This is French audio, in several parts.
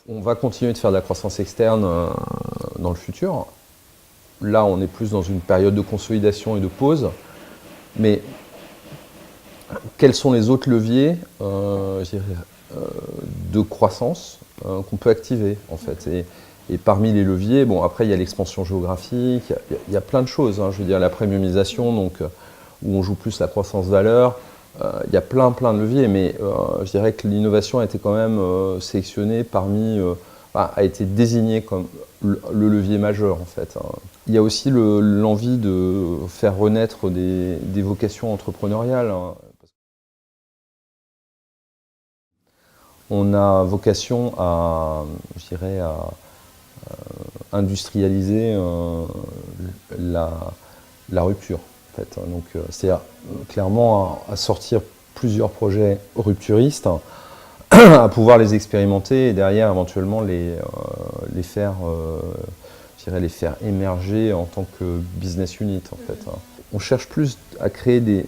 On va continuer de faire de la croissance externe dans le futur. Là, on est plus dans une période de consolidation et de pause. Mais quels sont les autres leviers je dirais, de croissance qu'on peut activer en fait et parmi les leviers, bon après il y a l'expansion géographique, il y a plein de choses. Hein, je veux dire la premiumisation, donc où on joue plus la croissance-valeur. Il y a plein de leviers, mais je dirais que l'innovation a été quand même sélectionnée parmi, a été désignée comme le levier majeur en fait. Hein. Il y a aussi l'envie de faire renaître des vocations entrepreneuriales. Hein. On a vocation à, je dirais, à industrialiser la rupture. En fait. Donc, c'est-à-dire clairement à sortir plusieurs projets rupturistes, à pouvoir les expérimenter et derrière éventuellement les faire, je dirais, les faire émerger en tant que business unit. En fait. On cherche plus à créer de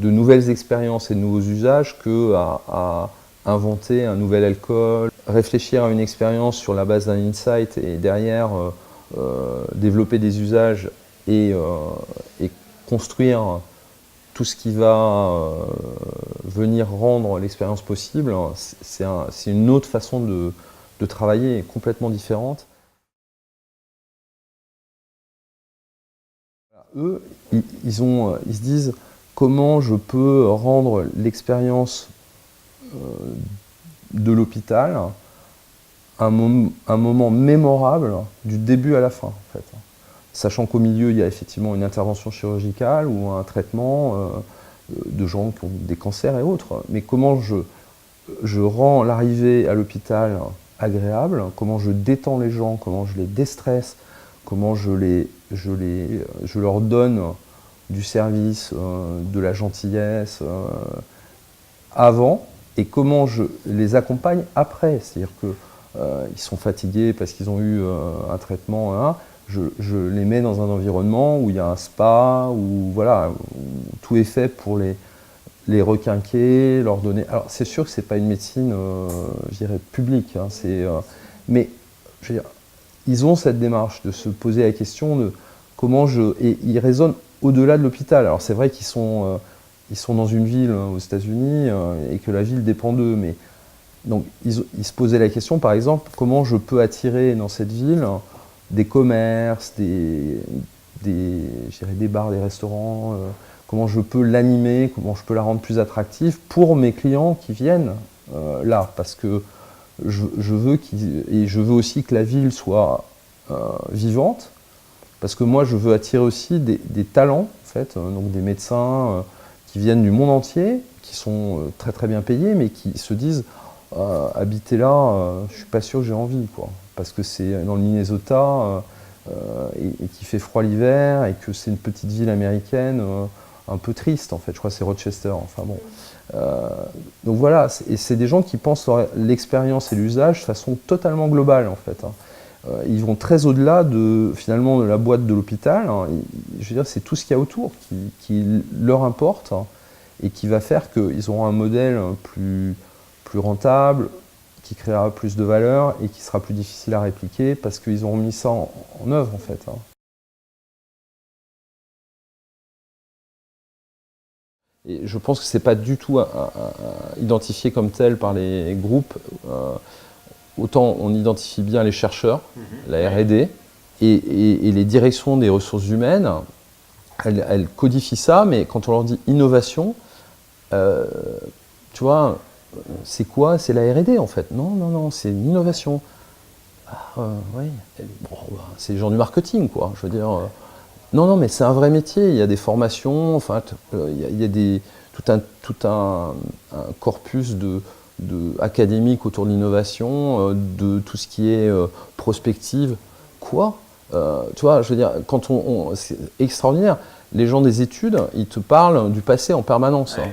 nouvelles expériences et de nouveaux usages qu'à inventer un nouvel alcool, réfléchir à une expérience sur la base d'un insight et derrière développer des usages et construire tout ce qui va venir rendre l'expérience possible. C'est une autre façon de travailler complètement différente. Eux, ils se disent comment je peux rendre l'expérience de l'hôpital un moment mémorable du début à la fin. En fait. Sachant qu'au milieu, il y a effectivement une intervention chirurgicale ou un traitement de gens qui ont des cancers et autres. Mais comment je rends l'arrivée à l'hôpital agréable, comment je détends les gens, comment je les déstresse, comment je leur donne du service, de la gentillesse avant, et comment je les accompagne après. C'est-à-dire qu'ils sont fatigués parce qu'ils ont eu un traitement, hein, je les mets dans un environnement où il y a un spa, où, voilà, où tout est fait pour les requinquer, leur donner... Alors c'est sûr que ce n'est pas une médecine, je dirais, publique, hein, mais je veux dire, ils ont cette démarche de se poser la question de comment et ils raisonnent au-delà de l'hôpital. Alors c'est vrai qu'ils sont dans une ville aux États-Unis et que la ville dépend d'eux, mais donc ils se posaient la question, par exemple, comment je peux attirer dans cette ville des commerces, je dirais des bars, des restaurants, comment je peux l'animer, comment je peux la rendre plus attractive pour mes clients qui viennent là, parce que je veux aussi que la ville soit vivante, parce que moi je veux attirer aussi des talents, en fait, donc des médecins qui viennent du monde entier, qui sont très bien payés, mais qui se disent habiter là, je suis pas sûr que j'ai envie, quoi, parce que c'est dans le Minnesota et qu'il fait froid l'hiver et que c'est une petite ville américaine un peu triste, en fait. Je crois que c'est Rochester. Enfin bon. Donc voilà, c'est des gens qui pensent l'expérience et l'usage de façon totalement globale, en fait. Hein. Ils vont très au-delà finalement de la boîte de l'hôpital. Hein. Je veux dire, c'est tout ce qu'il y a autour qui leur importe, hein, et qui va faire qu'ils auront un modèle plus rentable, qui créera plus de valeur et qui sera plus difficile à répliquer parce qu'ils auront mis ça en œuvre, en fait. Hein. Et je pense que ce n'est pas du tout identifié comme tel par les groupes. Autant on identifie bien les chercheurs, la R&D, et les directions des ressources humaines, elles codifient ça, mais quand on leur dit innovation, tu vois, c'est quoi? C'est la R&D en fait. Non, c'est une innovation. Oui, bon, c'est les gens du marketing, quoi. Je veux dire, non, mais c'est un vrai métier. Il y a des formations, enfin, il y a tout un corpus académique autour de l'innovation, de tout ce qui est prospective. Quoi? Tu vois, je veux dire, c'est extraordinaire. Les gens des études, ils te parlent du passé en permanence. Ouais.